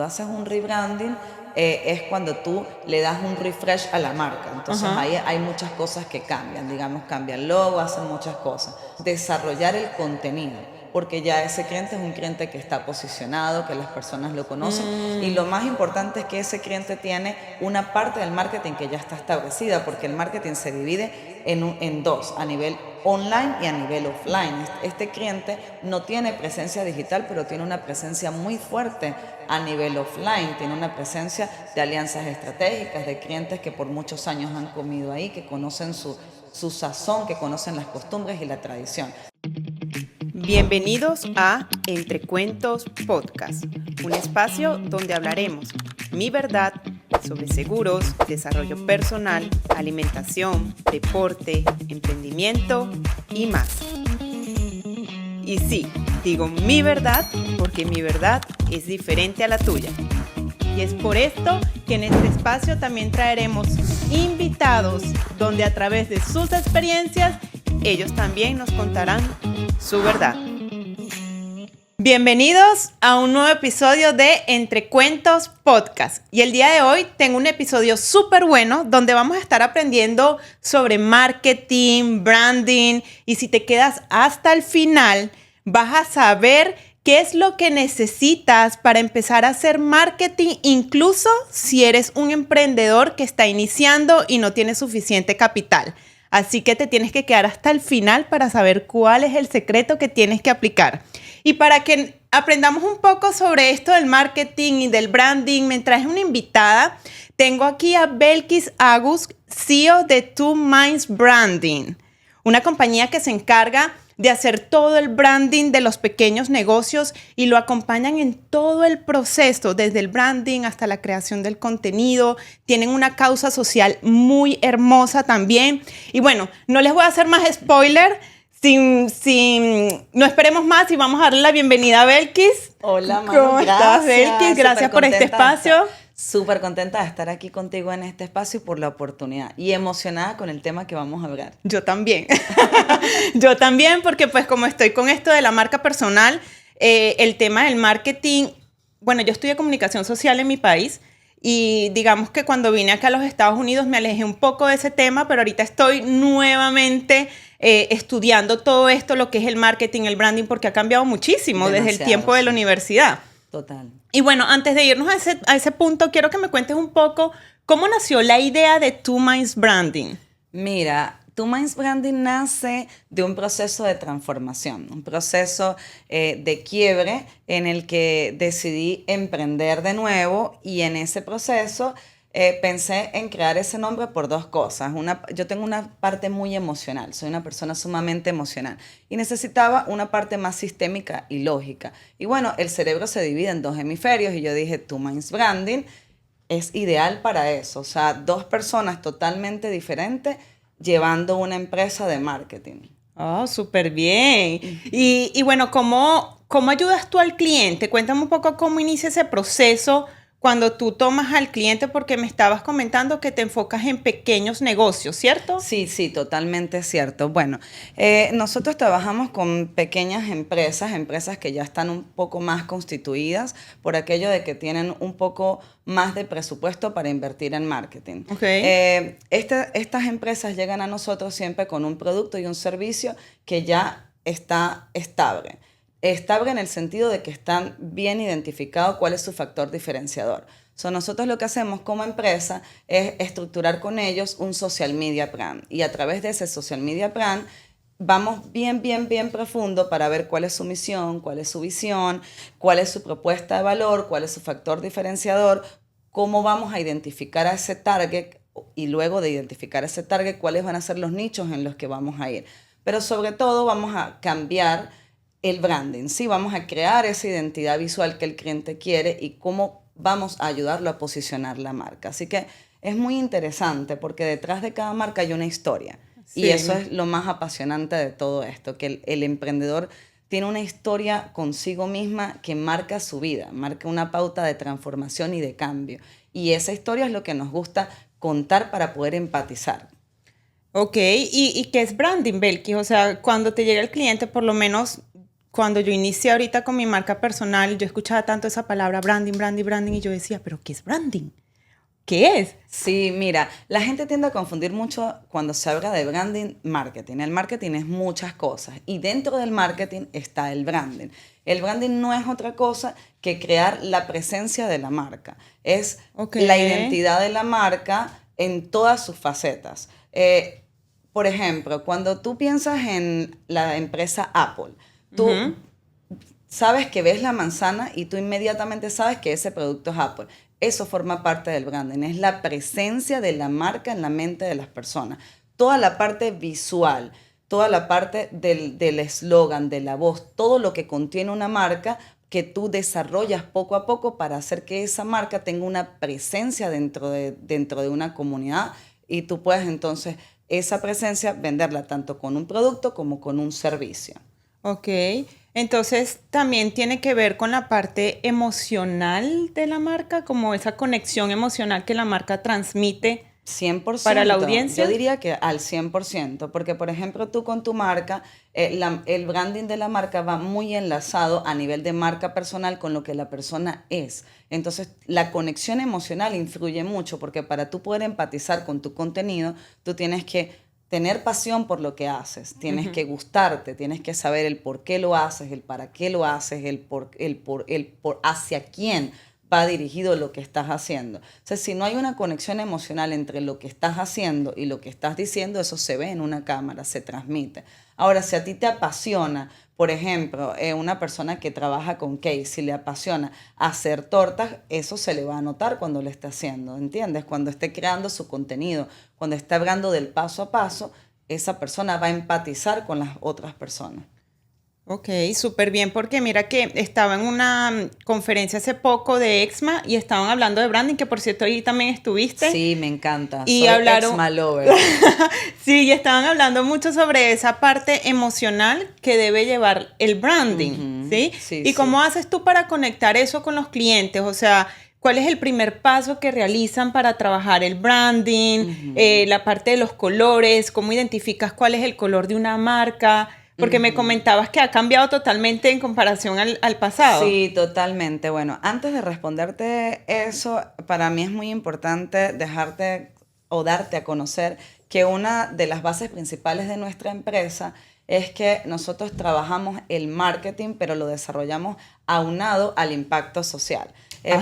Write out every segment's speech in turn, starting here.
haces un rebranding, es cuando tú le das un refresh a la marca. Entonces ahí hay muchas cosas que cambian, digamos, cambia el logo, hacen muchas cosas. Desarrollar el contenido, porque ya ese cliente es un cliente que está posicionado, que las personas lo conocen, y lo más importante es que ese cliente tiene una parte del marketing que ya está establecida, porque el marketing se divide en dos, a nivel online y a nivel offline. Este cliente no tiene presencia digital, pero tiene una presencia muy fuerte a nivel offline, tiene una presencia de alianzas estratégicas, de clientes que por muchos años han comido ahí, que conocen su sazón, que conocen las costumbres y la tradición. Bienvenidos a Entre Cuentos Podcast, un espacio donde hablaremos mi verdad sobre seguros, desarrollo personal, alimentación, deporte, emprendimiento y más. Y sí, digo mi verdad porque mi verdad es diferente a la tuya. Y es por esto que en este espacio también traeremos invitados donde a través de sus experiencias ellos también nos contarán su verdad. Bienvenidos a un nuevo episodio de Entre Cuentos Podcast. Y el día de hoy tengo un episodio súper bueno donde vamos a estar aprendiendo sobre marketing, branding. Y si te quedas hasta el final, vas a saber qué es lo que necesitas para empezar a hacer marketing, incluso si eres un emprendedor que está iniciando y no tiene suficiente capital. Así que te tienes que quedar hasta el final para saber cuál es el secreto que tienes que aplicar. Y para que aprendamos un poco sobre esto del marketing y del branding, me traje una invitada. Tengo aquí a Belkis Agus, CEO de Two Minds Branding, una compañía que se encarga de hacer todo el branding de los pequeños negocios y lo acompañan en todo el proceso, desde el branding hasta la creación del contenido. Tienen una causa social muy hermosa también. Y bueno, no les voy a hacer más spoiler. No esperemos más y vamos a darle la bienvenida a Belkis. Hola, Manu, ¿Cómo estás, Belkis? Gracias por este espacio. Súper contenta de estar aquí contigo en este espacio y por la oportunidad. Y emocionada con el tema que vamos a hablar. Yo también. Yo también, porque pues como estoy con esto de la marca personal, el tema del marketing, bueno, yo estudié comunicación social en mi país y digamos que cuando vine acá a los Estados Unidos me alejé un poco de ese tema, pero ahorita estoy nuevamente estudiando todo esto, lo que es el marketing, el branding, porque ha cambiado muchísimo desde el tiempo de la universidad. Total. Y bueno, antes de irnos a ese punto, quiero que me cuentes un poco cómo nació la idea de Two Minds Branding. Mira, Two Minds Branding nace de un proceso de transformación, un proceso de quiebre en el que decidí emprender de nuevo y en ese proceso pensé en crear ese nombre por dos cosas. Yo tengo una parte muy emocional, soy una persona sumamente emocional y necesitaba una parte más sistémica y lógica. Y bueno, el cerebro se divide en dos hemisferios y yo dije, Two Minds Branding es ideal para eso. O sea, dos personas totalmente diferentes llevando una empresa de marketing. Oh, súper bien. Y bueno, ¿cómo ayudas tú al cliente? Cuéntame un poco cómo inicia ese proceso cuando tú tomas al cliente, porque me estabas comentando que te enfocas en pequeños negocios, ¿cierto? Sí, totalmente cierto. Bueno, nosotros trabajamos con pequeñas empresas que ya están un poco más constituidas por aquello de que tienen un poco más de presupuesto para invertir en marketing. Okay. Estas empresas llegan a nosotros siempre con un producto y un servicio que ya está estable. Estable en el sentido de que están bien identificados cuál es su factor diferenciador. Nosotros lo que hacemos como empresa es estructurar con ellos un social media plan y a través de ese social media plan vamos bien profundo para ver cuál es su misión, cuál es su visión, cuál es su propuesta de valor, cuál es su factor diferenciador, cómo vamos a identificar a ese target y luego de identificar a ese target, cuáles van a ser los nichos en los que vamos a ir. Pero sobre todo vamos a cambiar el branding, ¿sí? Vamos a crear esa identidad visual que el cliente quiere y cómo vamos a ayudarlo a posicionar la marca. Así que es muy interesante porque detrás de cada marca hay una historia. Sí. Y eso es lo más apasionante de todo esto, que el emprendedor tiene una historia consigo misma que marca su vida, marca una pauta de transformación y de cambio. Y esa historia es lo que nos gusta contar para poder empatizar. Ok, ¿y qué es branding, Belkis? O sea, cuando te llega el cliente, por lo menos cuando yo inicié ahorita con mi marca personal, yo escuchaba tanto esa palabra branding, branding, branding, y yo decía, ¿pero qué es branding? ¿Qué es? Sí, mira, la gente tiende a confundir mucho cuando se habla de branding, marketing. El marketing es muchas cosas y dentro del marketing está el branding. El branding no es otra cosa que crear la presencia de la marca. Es la identidad de la marca en todas sus facetas. Por ejemplo, cuando tú piensas en la empresa Apple, tú sabes que ves la manzana y tú inmediatamente sabes que ese producto es Apple. Eso forma parte del branding, es la presencia de la marca en la mente de las personas. Toda la parte visual, toda la parte del eslogan, de la voz, todo lo que contiene una marca que tú desarrollas poco a poco para hacer que esa marca tenga una presencia dentro de una comunidad y tú puedes entonces esa presencia venderla tanto con un producto como con un servicio. Ok, entonces también tiene que ver con la parte emocional de la marca, como esa conexión emocional que la marca transmite 100%. para la audiencia. Yo diría que al 100%, porque por ejemplo tú con tu marca, el branding de la marca va muy enlazado a nivel de marca personal con lo que la persona es. Entonces la conexión emocional influye mucho, porque para tú poder empatizar con tu contenido, tú tienes que tener pasión por lo que haces, tienes que gustarte, tienes que saber el por qué lo haces, el para qué lo haces, el por hacia quién va dirigido lo que estás haciendo. O sea, si no hay una conexión emocional entre lo que estás haciendo y lo que estás diciendo, eso se ve en una cámara, se transmite. Ahora, si a ti te apasiona, por ejemplo, una persona que trabaja con cake, si le apasiona hacer tortas, eso se le va a notar cuando lo esté haciendo, ¿entiendes? Cuando esté creando su contenido, cuando esté hablando del paso a paso, esa persona va a empatizar con las otras personas. Ok, súper bien, porque mira que estaba en una conferencia hace poco de EXMA y estaban hablando de branding, que por cierto ahí también estuviste. Sí, me encanta. Y soy hablaron... EXMA lover. Sí, y estaban hablando mucho sobre esa parte emocional que debe llevar el branding, ¿sí? Sí, ¿Y cómo haces tú para conectar eso con los clientes? O sea, ¿cuál es el primer paso que realizan para trabajar el branding? La parte de los colores, ¿cómo identificas cuál es el color de una marca? Porque me comentabas que ha cambiado totalmente en comparación al pasado. Sí, totalmente. Bueno, antes de responderte eso, para mí es muy importante dejarte o darte a conocer que una de las bases principales de nuestra empresa es que nosotros trabajamos el marketing, pero lo desarrollamos aunado al impacto social.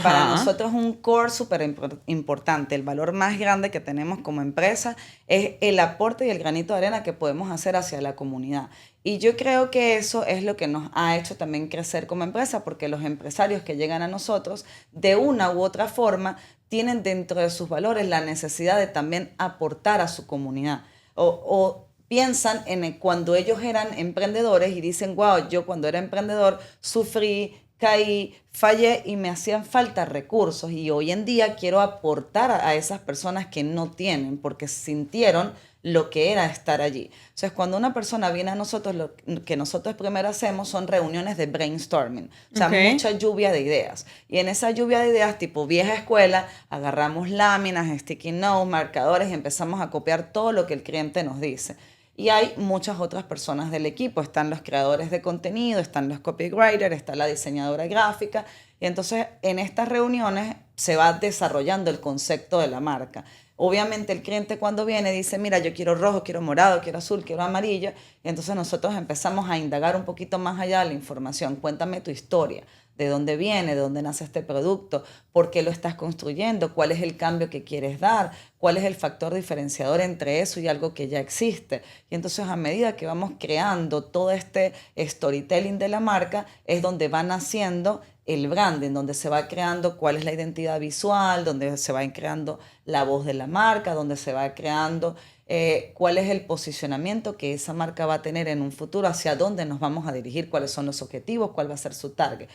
Para nosotros un core súper importante, el valor más grande que tenemos como empresa es el aporte y el granito de arena que podemos hacer hacia la comunidad. Y yo creo que eso es lo que nos ha hecho también crecer como empresa, porque los empresarios que llegan a nosotros, de una u otra forma, tienen dentro de sus valores la necesidad de también aportar a su comunidad. O piensan en cuando ellos eran emprendedores y dicen, wow, yo cuando era emprendedor sufrí, caí, fallé y me hacían falta recursos y hoy en día quiero aportar a esas personas que no tienen porque sintieron lo que era estar allí. Entonces, cuando una persona viene a nosotros, lo que nosotros primero hacemos son reuniones de brainstorming, o sea, mucha lluvia de ideas. Y en esa lluvia de ideas, tipo vieja escuela, agarramos láminas, sticky notes, marcadores y empezamos a copiar todo lo que el cliente nos dice. Y hay muchas otras personas del equipo, están los creadores de contenido, están los copywriters, está la diseñadora gráfica, y entonces en estas reuniones se va desarrollando el concepto de la marca. Obviamente el cliente cuando viene dice, mira, yo quiero rojo, quiero morado, quiero azul, quiero amarillo, y entonces nosotros empezamos a indagar un poquito más allá de la información. Cuéntame tu historia, de dónde viene, de dónde nace este producto, por qué lo estás construyendo, cuál es el cambio que quieres dar, cuál es el factor diferenciador entre eso y algo que ya existe. Y entonces a medida que vamos creando todo este storytelling de la marca, es donde va naciendo el branding, donde se va creando cuál es la identidad visual, donde se va creando la voz de la marca, donde se va creando cuál es el posicionamiento que esa marca va a tener en un futuro, hacia dónde nos vamos a dirigir, cuáles son los objetivos, cuál va a ser su target.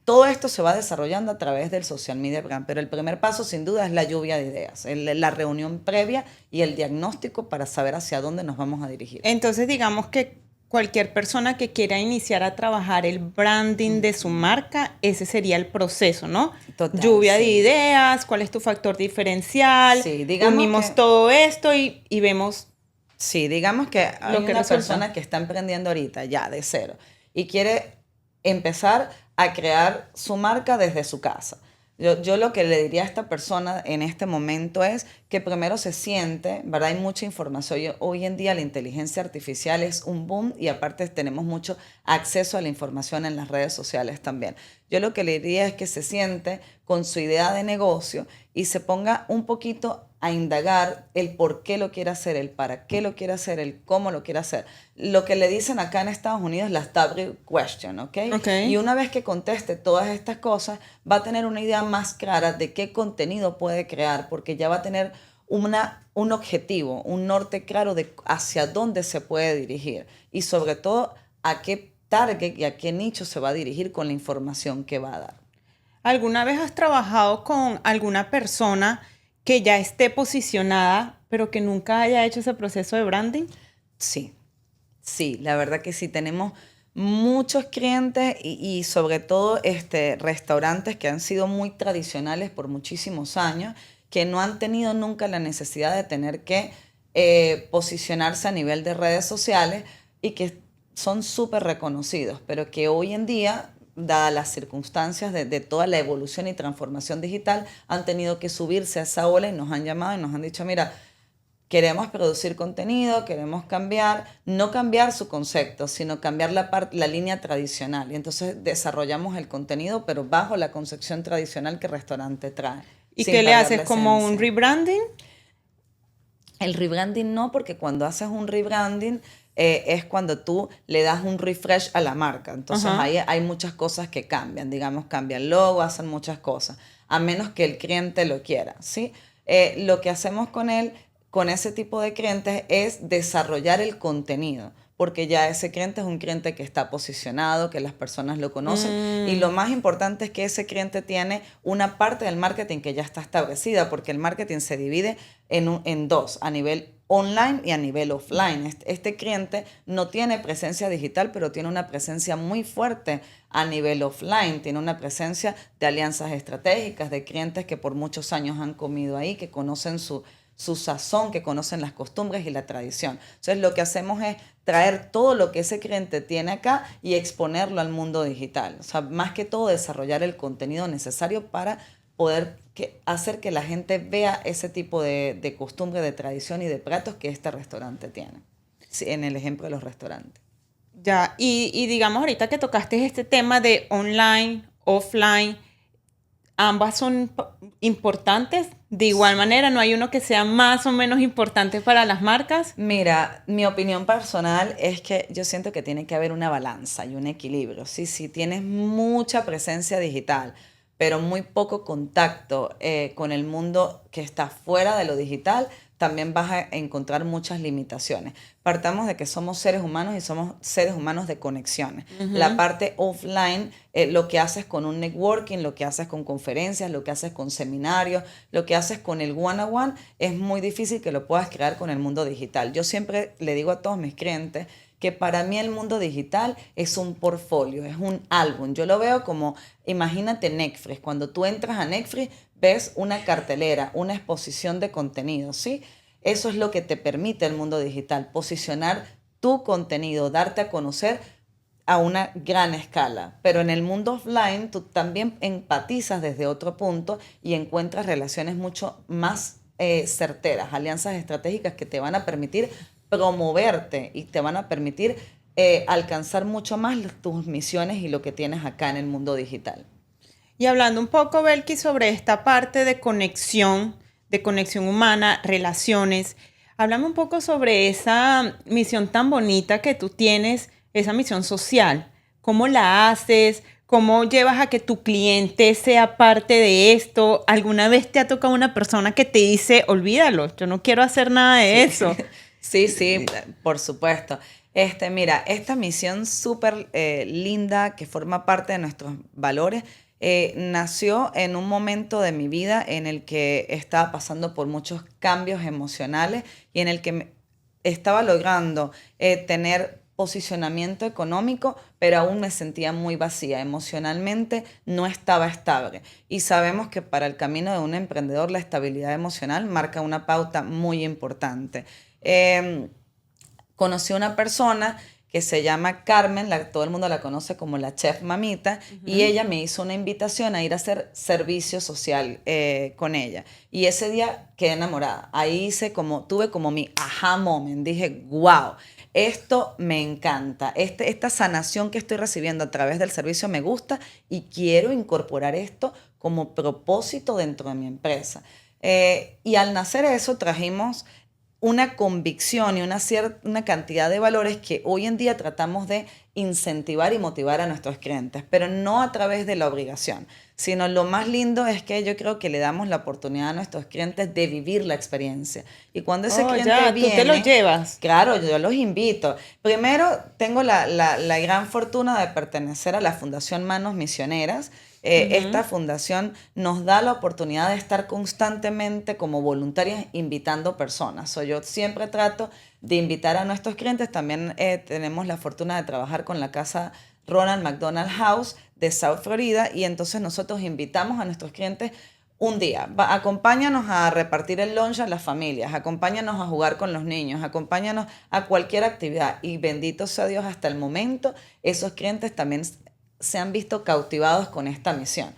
Todo esto se va desarrollando a través del social media brand, pero el primer paso sin duda es la lluvia de ideas, la reunión previa y el diagnóstico para saber hacia dónde nos vamos a dirigir. Entonces digamos que cualquier persona que quiera iniciar a trabajar el branding de su marca, ese sería el proceso, ¿no? Total, lluvia de ideas, cuál es tu factor diferencial, unimos todo esto y vemos. Sí, digamos que hay una persona que está emprendiendo ahorita ya de cero y quiere empezar a crear su marca desde su casa. Yo lo que le diría a esta persona en este momento es que primero se siente, ¿verdad? Hay mucha información. Hoy en día la inteligencia artificial es un boom y aparte tenemos mucho acceso a la información en las redes sociales también. Yo lo que le diría es que se siente con su idea de negocio y se ponga un poquito a indagar el por qué lo quiere hacer, el para qué lo quiere hacer, el cómo lo quiere hacer. Lo que le dicen acá en Estados Unidos es la W question, ¿ok? Y una vez que conteste todas estas cosas, va a tener una idea más clara de qué contenido puede crear, porque ya va a tener un objetivo, un norte claro de hacia dónde se puede dirigir y sobre todo a qué target y a qué nicho se va a dirigir con la información que va a dar. ¿Alguna vez has trabajado con alguna persona que ya esté posicionada, pero que nunca haya hecho ese proceso de branding? Sí, sí, la verdad que sí. Tenemos muchos clientes y sobre todo restaurantes que han sido muy tradicionales por muchísimos años, que no han tenido nunca la necesidad de tener que posicionarse a nivel de redes sociales y que son súper reconocidos, pero que hoy en día, dadas las circunstancias de toda la evolución y transformación digital, han tenido que subirse a esa ola y nos han llamado y nos han dicho, mira, queremos producir contenido, queremos cambiar, no cambiar su concepto, sino cambiar la línea tradicional. Y entonces desarrollamos el contenido, pero bajo la concepción tradicional que el restaurante trae. ¿Y qué le haces? ¿Como un rebranding? El rebranding no, porque cuando haces un rebranding es cuando tú le das un refresh a la marca. Entonces ahí hay muchas cosas que cambian. Digamos, cambia el logo, hacen muchas cosas, a menos que el cliente lo quiera, ¿sí? Lo que hacemos con ese tipo de clientes es desarrollar el contenido, porque ya ese cliente es un cliente que está posicionado, que las personas lo conocen, y lo más importante es que ese cliente tiene una parte del marketing que ya está establecida, porque el marketing se divide en dos, a nivel online y a nivel offline. Este cliente no tiene presencia digital, pero tiene una presencia muy fuerte a nivel offline, tiene una presencia de alianzas estratégicas, de clientes que por muchos años han comido ahí, que conocen su sazón, que conocen las costumbres y la tradición. Entonces lo que hacemos es traer todo lo que ese cliente tiene acá y exponerlo al mundo digital. O sea, más que todo desarrollar el contenido necesario para poder hacer que la gente vea ese tipo de costumbre, de tradición y de platos que este restaurante tiene. Sí, en el ejemplo de los restaurantes. Ya, y digamos ahorita que tocaste este tema de online, offline, ambas son importantes. De igual manera, no hay uno que sea más o menos importante para las marcas. Mira, mi opinión personal es que yo siento que tiene que haber una balanza y un equilibrio. Sí, si tienes mucha presencia digital, pero muy poco contacto con el mundo que está fuera de lo digital, también vas a encontrar muchas limitaciones. Partamos de que somos seres humanos y somos seres humanos de conexiones. La parte offline, lo que haces con un networking, lo que haces con conferencias, lo que haces con seminarios, lo que haces con el one-on-one, es muy difícil que lo puedas crear con el mundo digital. Yo siempre le digo a todos mis clientes que para mí el mundo digital es un portfolio, es un álbum. Yo lo veo como, imagínate Netflix. Cuando tú entras a Netflix, ves una cartelera, una exposición de contenido, ¿sí? Eso es lo que te permite el mundo digital, posicionar tu contenido, darte a conocer a una gran escala. Pero en el mundo offline tú también empatizas desde otro punto y encuentras relaciones mucho más certeras, alianzas estratégicas que te van a permitir promoverte y te van a permitir alcanzar mucho más tus misiones y lo que tienes acá en el mundo digital. Y hablando un poco, Belkis, sobre esta parte de conexión humana, relaciones, háblame un poco sobre esa misión tan bonita que tú tienes, esa misión social. ¿Cómo la haces? ¿Cómo llevas a que tu cliente sea parte de esto? ¿Alguna vez te ha tocado una persona que te dice, olvídalo, yo no quiero hacer nada de eso? Sí, por supuesto. Mira, esta misión súper linda que forma parte de nuestros valores nació en un momento de mi vida en el que estaba pasando por muchos cambios emocionales y en el que estaba logrando tener posicionamiento económico, pero aún me sentía muy vacía. Emocionalmente no estaba estable. Y sabemos que para el camino de un emprendedor la estabilidad emocional marca una pauta muy importante. Conocí a una persona que se llama Carmen, todo el mundo la conoce como la chef mamita, y ella me hizo una invitación a ir a hacer servicio social con ella. Y ese día quedé enamorada. Ahí tuve como mi aha moment. Dije, wow, esto me encanta. Esta sanación que estoy recibiendo a través del servicio me gusta y quiero incorporar esto como propósito dentro de mi empresa. Y al nacer eso trajimos una convicción y una cantidad de valores que hoy en día tratamos de incentivar y motivar a nuestros clientes, pero no a través de la obligación, sino lo más lindo es que yo creo que le damos la oportunidad a nuestros clientes de vivir la experiencia. Y cuando ese cliente viene... ¿Tú te lo llevas? Claro, yo los invito. Primero, tengo la gran fortuna de pertenecer a la Fundación Manos Misioneras. Esta fundación nos da la oportunidad de estar constantemente como voluntarias invitando personas. Yo siempre trato de invitar a nuestros clientes. También tenemos la fortuna de trabajar con la casa Ronald McDonald House de South Florida, y entonces nosotros invitamos a nuestros clientes un día. Acompáñanos a repartir el lunch a las familias, acompáñanos a jugar con los niños, acompáñanos a cualquier actividad, y bendito sea Dios, hasta el momento esos clientes también se han visto cautivados con esta misión.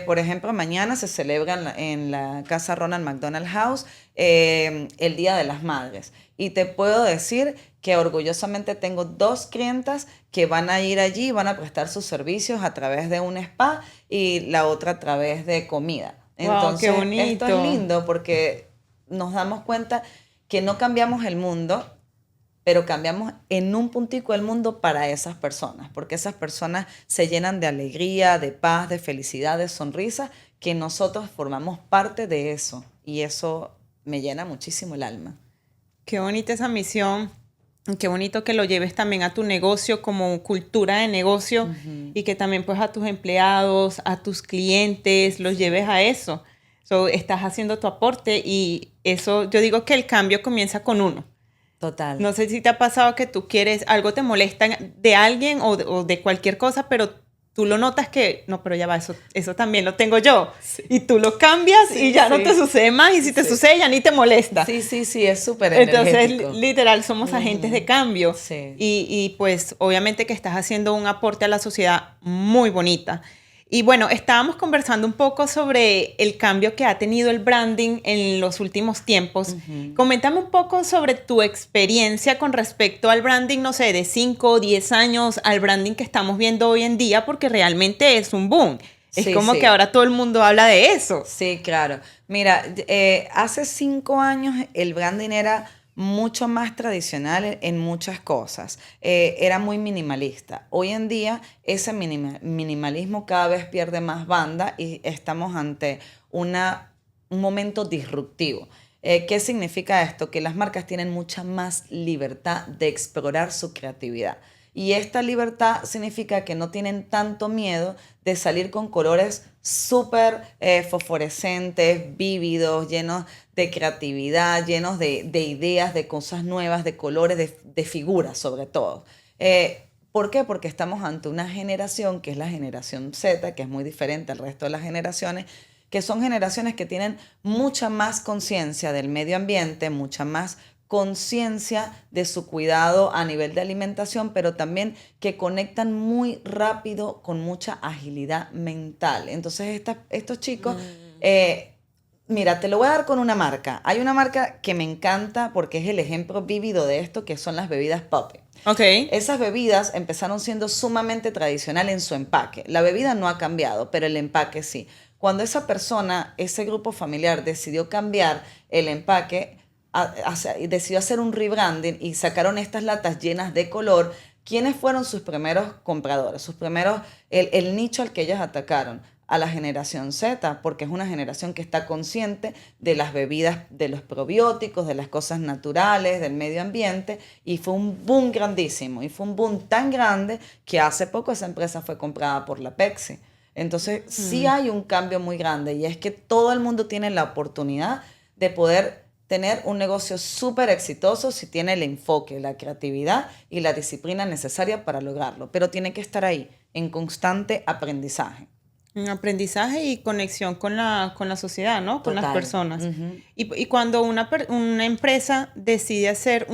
Por ejemplo, mañana se celebra en la casa Ronald McDonald House el Día de las Madres. Y te puedo decir que orgullosamente tengo 2 clientas que van a ir allí, van a prestar sus servicios a través de un spa y la otra a través de comida. Entonces, wow, qué bonito. Esto es lindo porque nos damos cuenta que no cambiamos el mundo, pero cambiamos en un puntico el mundo para esas personas, porque esas personas se llenan de alegría, de paz, de felicidad, de sonrisa, que nosotros formamos parte de eso, y eso me llena muchísimo el alma. Qué bonita esa misión, qué bonito que lo lleves también a tu negocio como cultura de negocio, y que también pues a tus empleados, a tus clientes, los lleves a eso. Estás haciendo tu aporte, y eso, yo digo que el cambio comienza con uno. Total. No sé si te ha pasado que tú quieres, algo te molesta de alguien o de cualquier cosa, pero tú lo notas que, no, pero ya va, eso también lo tengo yo. Sí. Y tú lo cambias, y ya no te sucede más, y si te sucede ya ni te molesta. Sí, es súper energético. Entonces, literal, somos agentes de cambio. Sí. Y pues, obviamente que estás haciendo un aporte a la sociedad muy bonita. Y bueno, estábamos conversando un poco sobre el cambio que ha tenido el branding en los últimos tiempos. Coméntame un poco sobre tu experiencia con respecto al branding, no sé, de 5 o 10 años al branding que estamos viendo hoy en día, porque realmente es un boom. Es como que ahora todo el mundo habla de eso. Sí, claro. Mira, hace 5 años el branding era mucho más tradicional en muchas cosas. Era muy minimalista. Hoy en día ese minimalismo cada vez pierde más banda, y estamos ante un momento disruptivo. ¿Qué significa esto? Que las marcas tienen mucha más libertad de explorar su creatividad. Y esta libertad significa que no tienen tanto miedo de salir con colores súper fosforescentes, vívidos, llenos de creatividad, llenos de ideas, de cosas nuevas, de colores, de figuras sobre todo. ¿Por qué? Porque estamos ante una generación que es la generación Z, que es muy diferente al resto de las generaciones, que son generaciones que tienen mucha más conciencia del medio ambiente, mucha más conciencia de su cuidado a nivel de alimentación, pero también que conectan muy rápido con mucha agilidad mental. Entonces estos chicos, mira, te lo voy a dar con una marca. Hay una marca que me encanta porque es el ejemplo vívido de esto, que son las bebidas Poppi. Okay. Esas bebidas empezaron siendo sumamente tradicional en su empaque. La bebida no ha cambiado, pero el empaque sí. Cuando esa persona, ese grupo familiar decidió cambiar el empaque, decidió hacer un rebranding y sacaron estas latas llenas de color. ¿Quiénes fueron sus primeros compradores? El nicho al que ellos atacaron, a la generación Z, porque es una generación que está consciente de las bebidas, de los probióticos, de las cosas naturales, del medio ambiente, y fue un boom grandísimo, y fue un boom tan grande que hace poco esa empresa fue comprada por la Pepsi. Entonces sí hay un cambio muy grande, y es que todo el mundo tiene la oportunidad de poder tener un negocio súper exitoso si tiene el enfoque, la creatividad y la disciplina necesaria para lograrlo. Pero tiene que estar ahí, en constante aprendizaje. Aprendizaje y conexión con la sociedad, ¿no? Con Total. Las personas. Y cuando una empresa decide hacer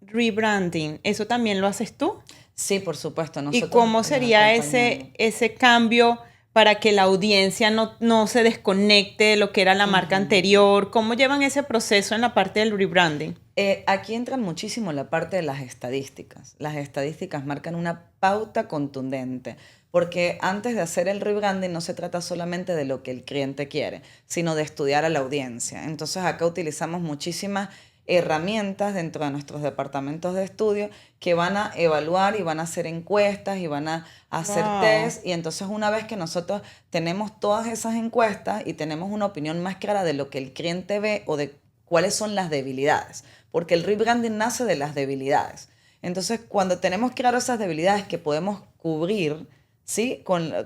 rebranding, ¿eso también lo haces tú? Sí, por supuesto. ¿Y cómo sería ese cambio para que la audiencia no se desconecte de lo que era la marca anterior? ¿Cómo llevan ese proceso en la parte del rebranding? Aquí entra muchísimo la parte de las estadísticas. Las estadísticas marcan una pauta contundente, porque antes de hacer el rebranding no se trata solamente de lo que el cliente quiere, sino de estudiar a la audiencia. Entonces acá utilizamos muchísimas herramientas dentro de nuestros departamentos de estudio que van a evaluar y van a hacer encuestas y van a hacer test, y entonces una vez que nosotros tenemos todas esas encuestas y tenemos una opinión más clara de lo que el cliente ve o de cuáles son las debilidades, porque el rebranding nace de las debilidades. Entonces, cuando tenemos claro esas debilidades que podemos cubrir, ¿sí?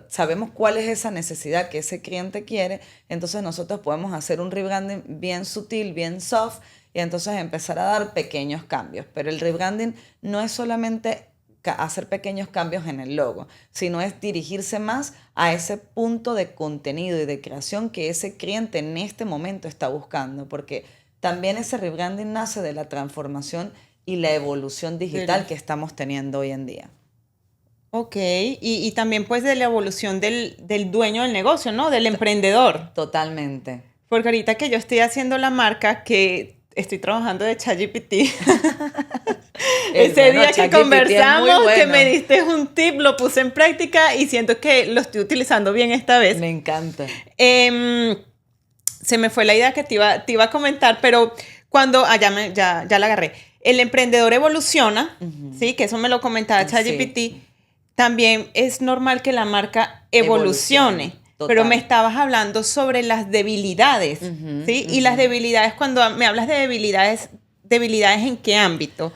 Sabemos cuál es esa necesidad que ese cliente quiere, entonces nosotros podemos hacer un rebranding bien sutil, bien soft, y entonces empezar a dar pequeños cambios. Pero el rebranding no es solamente hacer pequeños cambios en el logo, sino es dirigirse más a ese punto de contenido y de creación que ese cliente en este momento está buscando, porque también ese rebranding nace de la transformación y la evolución digital que estamos teniendo hoy en día. Ok, y también pues de la evolución del dueño del negocio, ¿no? Del emprendedor. Totalmente. Porque ahorita que yo estoy haciendo la marca, que estoy trabajando de ChatGPT. Ese día que conversamos, que me diste un tip, lo puse en práctica y siento que lo estoy utilizando bien esta vez. Me encanta. Se me fue la idea que te iba a comentar, pero cuando... ya la agarré. El emprendedor evoluciona, ¿sí? Que eso me lo comentaba ChatGPT. Sí. También es normal que la marca evolucione. Total. Pero me estabas hablando sobre las debilidades, ¿sí? Y las debilidades, cuando me hablas de ¿debilidades en qué ámbito?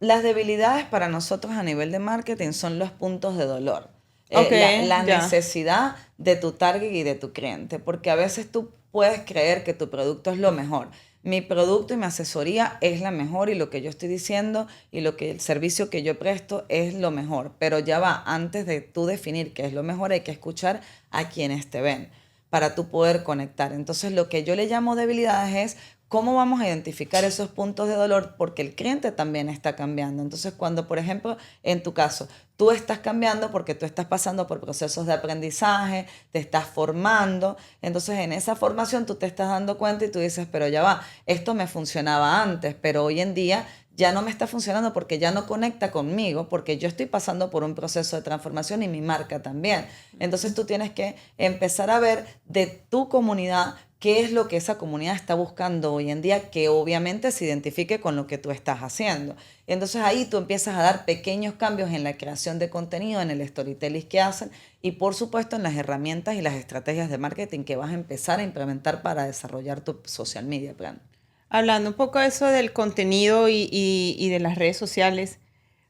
Las debilidades para nosotros a nivel de marketing son los puntos de dolor. La necesidad de tu target y de tu cliente. Porque a veces tú puedes creer que tu producto es lo mejor. Mi producto y mi asesoría es la mejor y lo que yo estoy diciendo y el servicio que yo presto es lo mejor. Pero ya va, antes de tú definir qué es lo mejor, hay que escuchar a quienes te ven para tú poder conectar. Entonces, lo que yo le llamo debilidades es cómo vamos a identificar esos puntos de dolor, porque el cliente también está cambiando. Entonces, cuando, por ejemplo, en tu caso, tú estás cambiando porque tú estás pasando por procesos de aprendizaje, te estás formando, entonces en esa formación tú te estás dando cuenta y tú dices, pero ya va, esto me funcionaba antes, pero hoy en día ya no me está funcionando porque ya no conecta conmigo, porque yo estoy pasando por un proceso de transformación y mi marca también. Entonces tú tienes que empezar a ver de tu comunidad qué es lo que esa comunidad está buscando hoy en día, que obviamente se identifique con lo que tú estás haciendo. Entonces ahí tú empiezas a dar pequeños cambios en la creación de contenido, en el storytelling que hacen y por supuesto en las herramientas y las estrategias de marketing que vas a empezar a implementar para desarrollar tu social media plan. Hablando un poco de eso del contenido y de las redes sociales,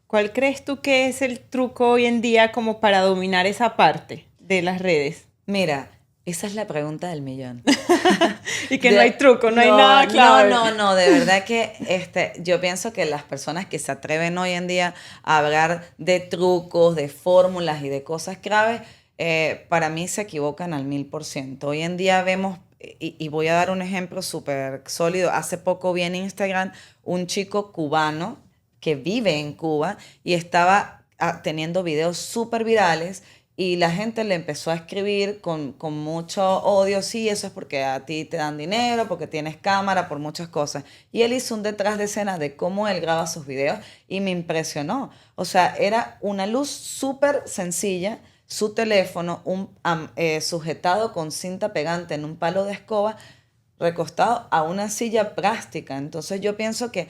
¿cuál crees tú que es el truco hoy en día como para dominar esa parte de las redes? Mira, esa es la pregunta del millón. Y que no hay truco, no hay nada claro. No, de verdad que yo pienso que las personas que se atreven hoy en día a hablar de trucos, de fórmulas y de cosas claves, para mí se equivocan al 1000%. Hoy en día vemos, y voy a dar un ejemplo súper sólido, hace poco vi en Instagram un chico cubano que vive en Cuba y estaba teniendo videos súper virales. Y la gente le empezó a escribir con mucho odio, sí, eso es porque a ti te dan dinero, porque tienes cámara, por muchas cosas. Y él hizo un detrás de escena de cómo él graba sus videos y me impresionó. O sea, era una luz súper sencilla, su teléfono sujetado con cinta pegante en un palo de escoba, recostado a una silla plástica. Entonces yo pienso que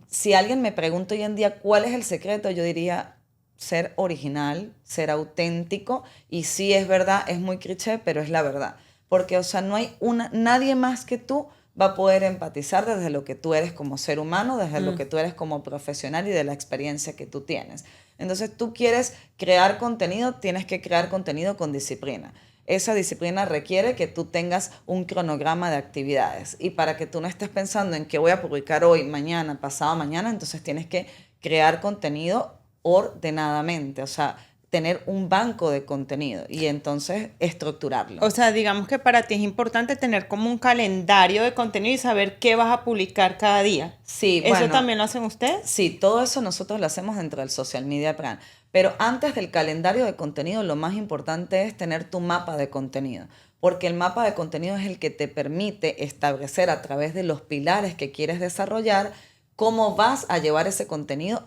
si alguien me pregunta hoy en día cuál es el secreto, yo diría ser original, ser auténtico, y sí es verdad, es muy cliché, pero es la verdad. Porque, o sea, no hay nadie más que tú va a poder empatizar desde lo que tú eres como ser humano, desde lo que tú eres como profesional y de la experiencia que tú tienes. Entonces, tú quieres crear contenido, tienes que crear contenido con disciplina. Esa disciplina requiere que tú tengas un cronograma de actividades. Y para que tú no estés pensando en qué voy a publicar hoy, mañana, pasado mañana, entonces tienes que crear contenido ordenadamente, o sea, tener un banco de contenido y entonces estructurarlo. O sea, digamos que para ti es importante tener como un calendario de contenido y saber qué vas a publicar cada día. Sí, ¿Eso bueno, también lo hacen ustedes? sí, todo eso nosotros lo hacemos dentro del Social Media Plan. Pero antes del calendario de contenido, lo más importante es tener tu mapa de contenido. Porque el mapa de contenido es el que te permite establecer a través de los pilares que quieres desarrollar cómo vas a llevar ese contenido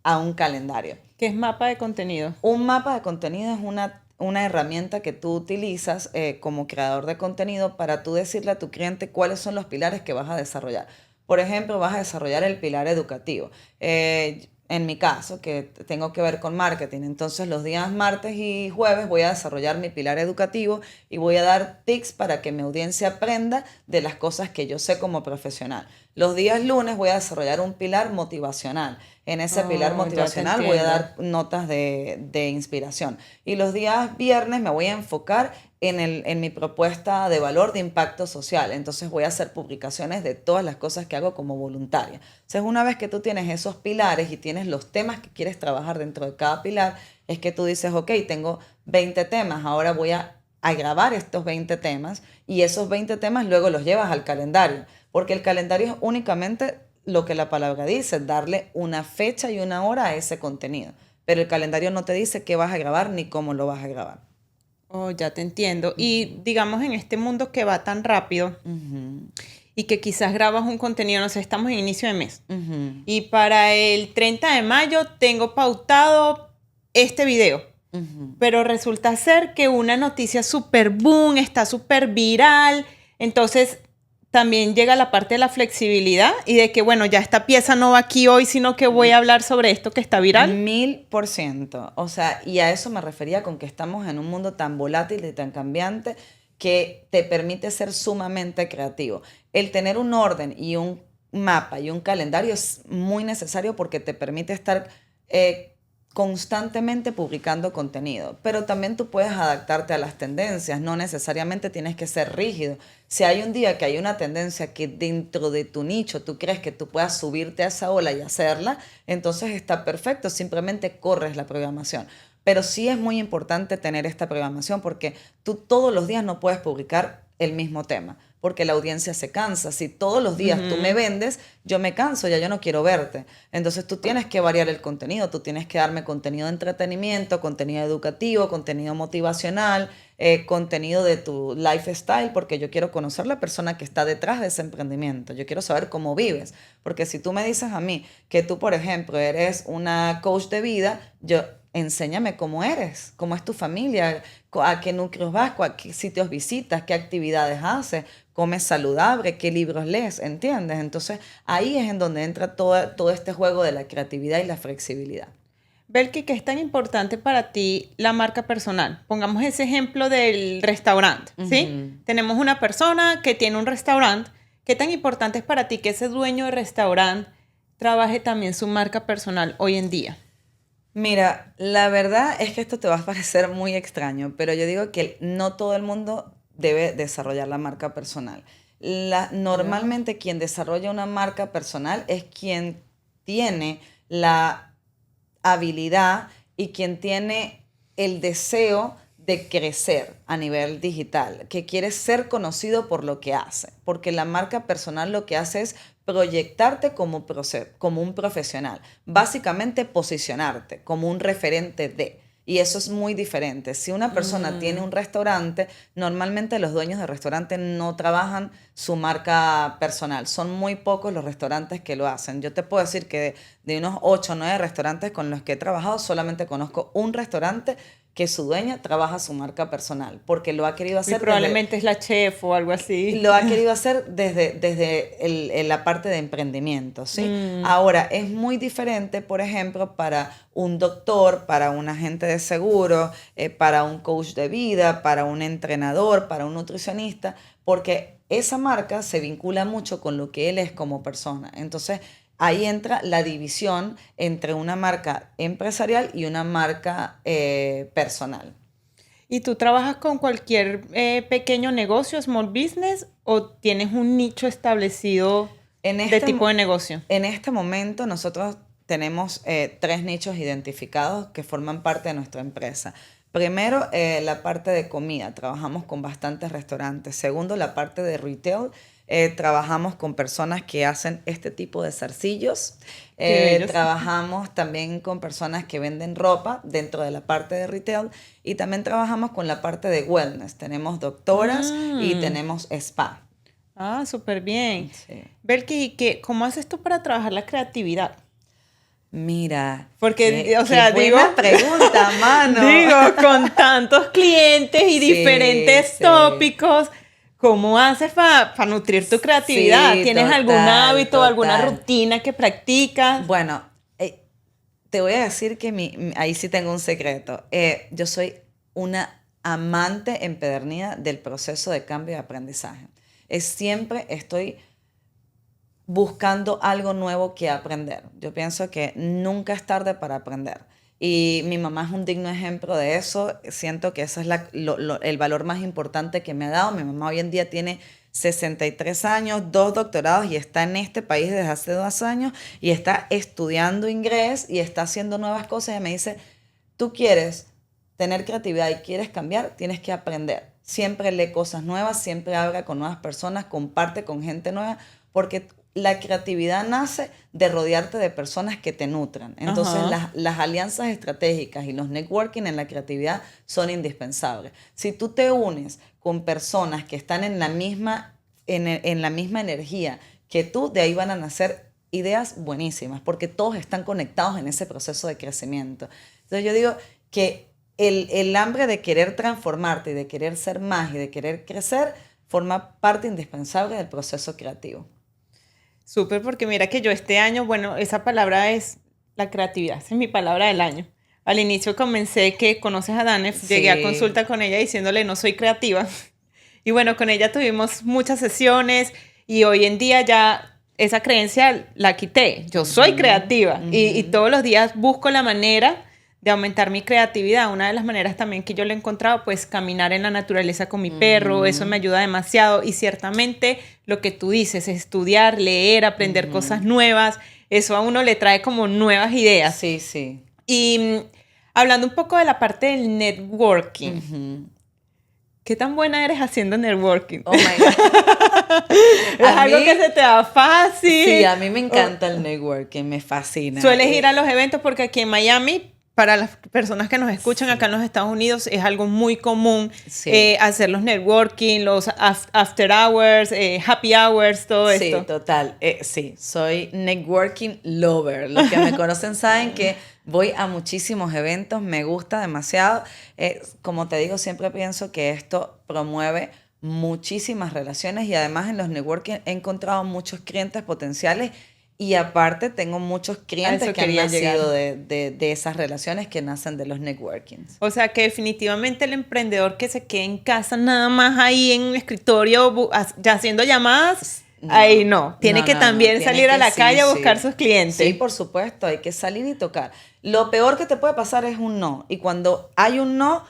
a un calendario. ¿Qué es mapa de contenido? Un mapa de contenido es una herramienta que tú utilizas como creador de contenido para tú decirle a tu cliente cuáles son los pilares que vas a desarrollar. Por ejemplo, vas a desarrollar el pilar educativo. En mi caso, que tengo que ver con marketing, entonces los días martes y jueves voy a desarrollar mi pilar educativo y voy a dar tips para que mi audiencia aprenda de las cosas que yo sé como profesional. Los días lunes voy a desarrollar un pilar motivacional. En ese pilar motivacional voy a dar notas de inspiración. Y los días viernes me voy a enfocar en mi propuesta de valor de impacto social. Entonces voy a hacer publicaciones de todas las cosas que hago como voluntaria. Entonces una vez que tú tienes esos pilares y tienes los temas que quieres trabajar dentro de cada pilar, es que tú dices, ok, tengo 20 temas, ahora voy a grabar estos 20 temas y esos 20 temas luego los llevas al calendario. Porque el calendario es únicamente lo que la palabra dice, darle una fecha y una hora a ese contenido. Pero el calendario no te dice qué vas a grabar ni cómo lo vas a grabar. Oh, ya te entiendo. Y digamos en este mundo que va tan rápido y que quizás grabas un contenido, no sé, estamos en inicio de mes. Y para el 30 de mayo tengo pautado este video. Pero resulta ser que una noticia súper boom, está súper viral. Entonces también llega la parte de la flexibilidad y de que, bueno, ya esta pieza no va aquí hoy, sino que voy a hablar sobre esto que está viral. 1000%. O sea, y a eso me refería con que estamos en un mundo tan volátil y tan cambiante que te permite ser sumamente creativo. El tener un orden y un mapa y un calendario es muy necesario porque te permite estar constantemente publicando contenido, pero también tú puedes adaptarte a las tendencias, no necesariamente tienes que ser rígido. Si hay un día que hay una tendencia que dentro de tu nicho tú crees que tú puedas subirte a esa ola y hacerla, entonces está perfecto, simplemente corres la programación. Pero sí es muy importante tener esta programación porque tú todos los días no puedes publicar el mismo tema, porque la audiencia se cansa. Si todos los días tú me vendes, yo me canso, ya yo no quiero verte. Entonces tú tienes que variar el contenido, tú tienes que darme contenido de entretenimiento, contenido educativo, contenido motivacional, contenido de tu lifestyle, porque yo quiero conocer la persona que está detrás de ese emprendimiento. Yo quiero saber cómo vives, porque si tú me dices a mí que tú, por ejemplo, eres una coach de vida, enséñame cómo eres, cómo es tu familia, a qué núcleos vas, a qué sitios visitas, qué actividades haces, comes saludable, qué libros lees, ¿entiendes? Entonces ahí es en donde entra todo este juego de la creatividad y la flexibilidad. Belki, ¿qué es tan importante para ti la marca personal? Pongamos ese ejemplo del restaurante, ¿sí? Tenemos una persona que tiene un restaurante. ¿Qué tan importante es para ti que ese dueño de restaurante trabaje también su marca personal hoy en día? Mira, la verdad es que esto te va a parecer muy extraño, pero yo digo que no todo el mundo debe desarrollar la marca personal. Normalmente quien desarrolla una marca personal es quien tiene la habilidad y quien tiene el deseo de crecer a nivel digital, que quiere ser conocido por lo que hace, porque la marca personal lo que hace es proyectarte como un profesional, básicamente posicionarte como un referente de. Y eso es muy diferente. Si una persona tiene un restaurante, normalmente los dueños de restaurantes no trabajan su marca personal. Son muy pocos los restaurantes que lo hacen. Yo te puedo decir que de unos 8 o 9 restaurantes con los que he trabajado, solamente conozco un restaurante que su dueña trabaja su marca personal, porque lo ha querido hacer. Y probablemente es la chef o algo así. Lo ha querido hacer desde la parte de emprendimiento, ¿sí? Ahora, es muy diferente, por ejemplo, para un doctor, para un agente de seguro, para un coach de vida, para un entrenador, para un nutricionista, porque esa marca se vincula mucho con lo que él es como persona. Entonces, ahí entra la división entre una marca empresarial y una marca personal. ¿Y tú trabajas con cualquier pequeño negocio, small business, o tienes un nicho establecido de tipo de negocio? En este momento nosotros tenemos 3 nichos identificados que forman parte de nuestra empresa. Primero, la parte de comida. Trabajamos con bastantes restaurantes. Segundo, la parte de retail. Trabajamos con personas que hacen este tipo de zarcillos. Trabajamos también con personas que venden ropa dentro de la parte de retail. Y también trabajamos con la parte de wellness. Tenemos doctoras y tenemos spa. Ah, súper bien. Sí. Belkis, ¿cómo haces tú para trabajar la creatividad? Mira, porque, o sea, qué buena pregunta, mano. Digo, con tantos clientes y diferentes tópicos, ¿cómo haces para nutrir tu creatividad? Sí, ¿Tienes algún hábito, alguna rutina que practicas? Bueno, te voy a decir que ahí sí tengo un secreto. Yo soy una amante empedernida del proceso de cambio y aprendizaje. Siempre estoy buscando algo nuevo que aprender. Yo pienso que nunca es tarde para aprender. Y mi mamá es un digno ejemplo de eso. Siento que ese es el valor más importante que me ha dado. Mi mamá hoy en día tiene 63 años, 2 doctorados y está en este país desde hace 2 años y está estudiando inglés y está haciendo nuevas cosas. Y me dice, tú quieres tener creatividad y quieres cambiar, tienes que aprender. Siempre lee cosas nuevas, siempre habla con nuevas personas, comparte con gente nueva, porque la creatividad nace de rodearte de personas que te nutran. Entonces, las alianzas estratégicas y los networking en la creatividad son indispensables. Si tú te unes con personas que están en la misma energía que tú, de ahí van a nacer ideas buenísimas, porque todos están conectados en ese proceso de crecimiento. Entonces, yo digo que el hambre de querer transformarte y de querer ser más y de querer crecer forma parte indispensable del proceso creativo. Súper, porque mira que yo este año, bueno, esa palabra es la creatividad, esa es mi palabra del año. Al inicio comencé que conoces a Danef, llegué a consulta con ella diciéndole no soy creativa. Y bueno, con ella tuvimos muchas sesiones y hoy en día ya esa creencia la quité. Yo soy creativa y todos los días busco la manera de aumentar mi creatividad. Una de las maneras también que yo le he encontrado, pues caminar en la naturaleza con mi perro, eso me ayuda demasiado. Y ciertamente lo que tú dices, estudiar, leer, aprender cosas nuevas, eso a uno le trae como nuevas ideas. Sí, sí. Y hablando un poco de la parte del networking, ¿qué tan buena eres haciendo networking? Oh my God. ¿Es algo que se te da fácil? Sí, a mí me encanta el networking, me fascina. ¿Sueles ir a los eventos? Porque aquí en Miami, para las personas que nos escuchan acá en los Estados Unidos, es algo muy común hacer los networking, los after hours, happy hours, todo esto. Sí, total. Sí, soy networking lover. Los que me conocen saben que voy a muchísimos eventos, me gusta demasiado. Como te digo, siempre pienso que esto promueve muchísimas relaciones y además en los networking he encontrado muchos clientes potenciales. Y aparte tengo muchos clientes que han nacido de esas relaciones que nacen de los networkings. O sea que definitivamente el emprendedor que se quede en casa nada más ahí en un escritorio ya haciendo llamadas, ahí no. Tiene que también salir a la calle a buscar sus clientes. Sí, por supuesto, hay que salir y tocar. Lo peor que te puede pasar es un no. Y cuando hay un no,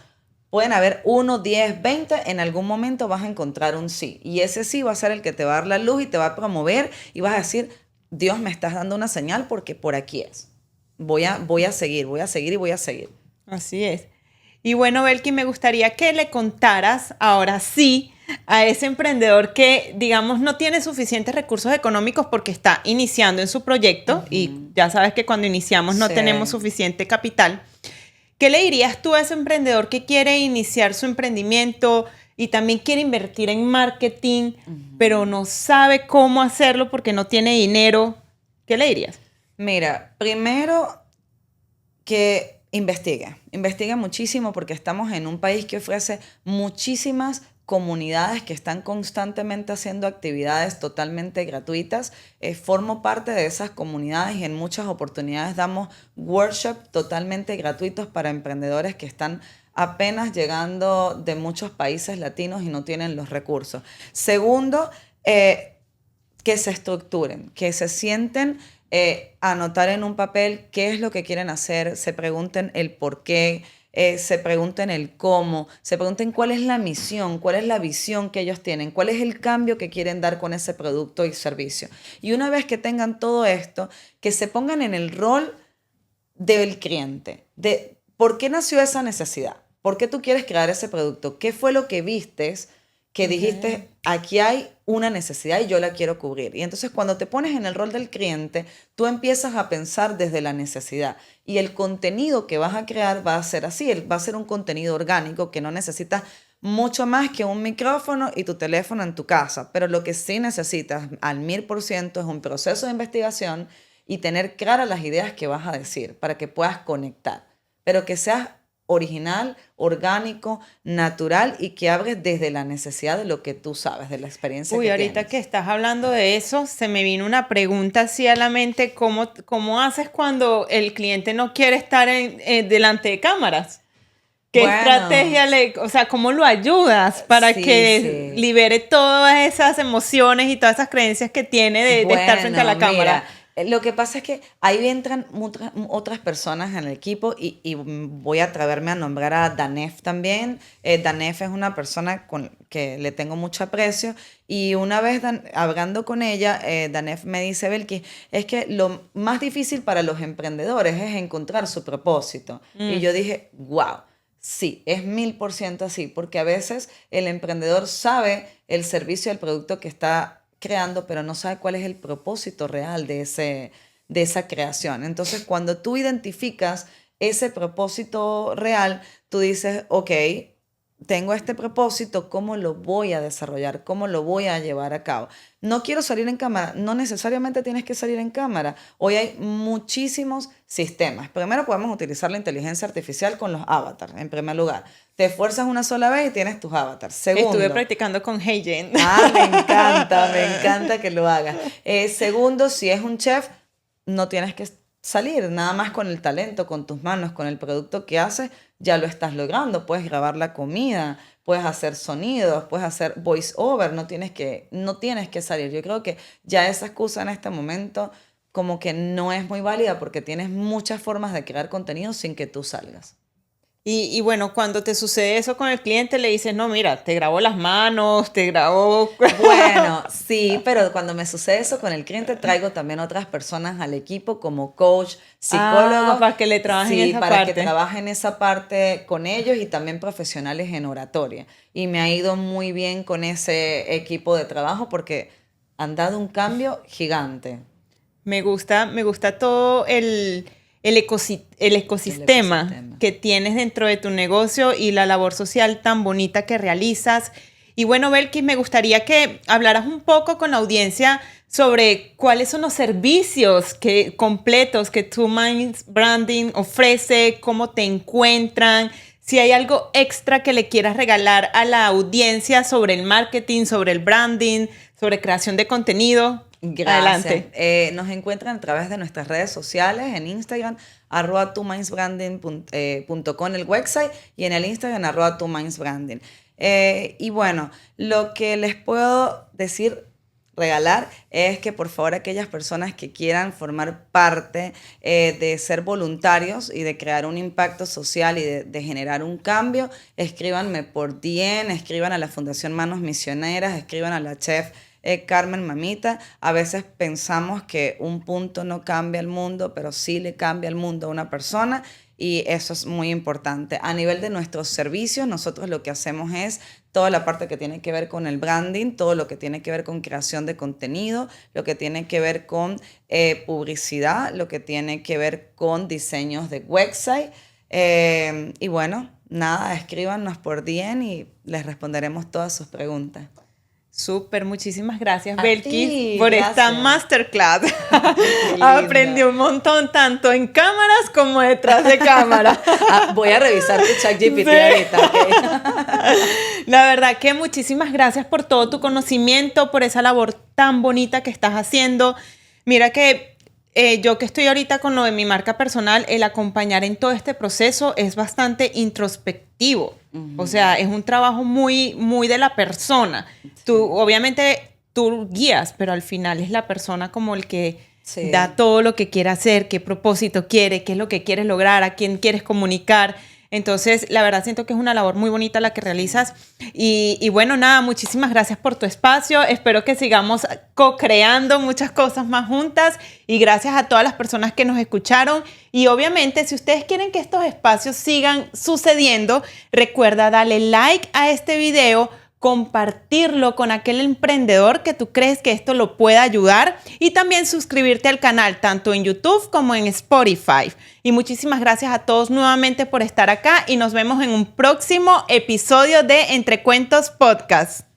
pueden haber 1, 10, 20, en algún momento vas a encontrar un sí. Y ese sí va a ser el que te va a dar la luz y te va a promover y vas a decir, Dios, me estás dando una señal porque por aquí es. Voy a seguir y voy a seguir. Así es. Y bueno, Belkis, me gustaría que le contaras ahora sí a ese emprendedor que, digamos, no tiene suficientes recursos económicos porque está iniciando en su proyecto y ya sabes que cuando iniciamos no tenemos suficiente capital. ¿Qué le dirías tú a ese emprendedor que quiere iniciar su emprendimiento y también quiere invertir en marketing, pero no sabe cómo hacerlo porque no tiene dinero? ¿Qué le dirías? Mira, primero que investigue muchísimo porque estamos en un país que ofrece muchísimas comunidades que están constantemente haciendo actividades totalmente gratuitas. Formo parte de esas comunidades y en muchas oportunidades damos workshops totalmente gratuitos para emprendedores que están apenas llegando de muchos países latinos y no tienen los recursos. Segundo, que se estructuren, que se sienten anotar en un papel qué es lo que quieren hacer, se pregunten el por qué, se pregunten el cómo, se pregunten cuál es la misión, cuál es la visión que ellos tienen, cuál es el cambio que quieren dar con ese producto y servicio. Y una vez que tengan todo esto, que se pongan en el rol del cliente, de por qué nació esa necesidad, por qué tú quieres crear ese producto, qué fue lo que vistes que dijiste, aquí hay una necesidad y yo la quiero cubrir. Y entonces cuando te pones en el rol del cliente, tú empiezas a pensar desde la necesidad. Y el contenido que vas a crear va a ser así, va a ser un contenido orgánico que no necesitas mucho más que un micrófono y tu teléfono en tu casa. Pero lo que sí necesitas al 1000% es un proceso de investigación y tener claras las ideas que vas a decir para que puedas conectar. Pero que seas original, orgánico, natural y que hables desde la necesidad de lo que tú sabes, de la experiencia que tienes. Ahorita que estás hablando de eso, se me vino una pregunta así a la mente, ¿cómo haces cuando el cliente no quiere estar delante de cámaras? ¿Qué estrategia o sea, cómo lo ayudas para que libere todas esas emociones y todas esas creencias que tiene de estar frente a la cámara? Lo que pasa es que ahí entran otras personas en el equipo y voy a atreverme a nombrar a Danef también. Danef es una persona que le tengo mucho aprecio y una vez hablando con ella, Danef me dice, Belkis, es que lo más difícil para los emprendedores es encontrar su propósito. Y yo dije, wow. Sí, es 1000% así, porque a veces el emprendedor sabe el servicio, el producto que está creando, pero no sabe cuál es el propósito real de esa creación. Entonces, cuando tú identificas ese propósito real, tú dices, ok, tengo este propósito, ¿cómo lo voy a desarrollar? ¿Cómo lo voy a llevar a cabo? No quiero salir en cámara. No necesariamente tienes que salir en cámara. Hoy hay muchísimos sistemas. Primero podemos utilizar la inteligencia artificial con los avatars, en primer lugar. Te esfuerzas una sola vez y tienes tus avatars. Segundo, estuve practicando con HeyGen. Me encanta que lo hagas. Segundo, si es un chef, no tienes que salir, nada más con el talento, con tus manos, con el producto que haces, ya lo estás logrando. Puedes grabar la comida, puedes hacer sonidos, puedes hacer voice over, no tienes que salir. Yo creo que ya esa excusa en este momento como que no es muy válida porque tienes muchas formas de crear contenido sin que tú salgas. Y bueno, cuando te sucede eso con el cliente, le dices, no, mira, te grabo las manos, te grabo... Bueno, sí, pero cuando me sucede eso con el cliente, traigo también otras personas al equipo como coach, psicólogo. Para que le trabajen esa parte. Para que trabajen esa parte con ellos y también profesionales en oratoria. Y me ha ido muy bien con ese equipo de trabajo porque han dado un cambio gigante. Me gusta todo el ecosistema que tienes dentro de tu negocio y la labor social tan bonita que realizas. Y bueno, Belkis, me gustaría que hablaras un poco con la audiencia sobre cuáles son los servicios completos que Two Minds Branding ofrece, cómo te encuentran, si hay algo extra que le quieras regalar a la audiencia sobre el marketing, sobre el branding, sobre creación de contenido. Gracias. Adelante. Nos encuentran a través de nuestras redes sociales, en Instagram, @twomindsbranding.com el website y en el Instagram, @twomindsbranding. Y bueno, lo que les puedo regalar es que por favor aquellas personas que quieran formar parte de ser voluntarios y de crear un impacto social y de generar un cambio, escríbanme por DM, escriban a la Fundación Manos Misioneras, escriban a la chef Carmen Mamita. A veces pensamos que un punto no cambia el mundo, pero sí le cambia el mundo a una persona y eso es muy importante. A nivel de nuestros servicios, nosotros lo que hacemos es toda la parte que tiene que ver con el branding, todo lo que tiene que ver con creación de contenido, lo que tiene que ver con publicidad, lo que tiene que ver con diseños de website. Y bueno, nada, escríbanos por DM y les responderemos todas sus preguntas. Súper, muchísimas gracias, Belkis, por esta masterclass. Aprendí un montón, tanto en cámaras como detrás de cámara. Voy a revisar tu ChatGPT ahorita. Okay. La verdad que muchísimas gracias por todo tu conocimiento, por esa labor tan bonita que estás haciendo. Mira que yo que estoy ahorita con lo de mi marca personal, el acompañar en todo este proceso es bastante introspectivo. O sea, es un trabajo muy, muy de la persona. Sí. Obviamente, tú guías, pero al final es la persona como el que da todo lo que quiere hacer, qué propósito quiere, qué es lo que quieres lograr, a quién quieres comunicar. Entonces, la verdad siento que es una labor muy bonita la que realizas. Y bueno, nada, muchísimas gracias por tu espacio. Espero que sigamos co-creando muchas cosas más juntas. Y gracias a todas las personas que nos escucharon. Y obviamente, si ustedes quieren que estos espacios sigan sucediendo, recuerda darle like a este video, compartirlo con aquel emprendedor que tú crees que esto lo pueda ayudar y también suscribirte al canal tanto en YouTube como en Spotify. Y muchísimas gracias a todos nuevamente por estar acá y nos vemos en un próximo episodio de Entre Cuentos Podcast.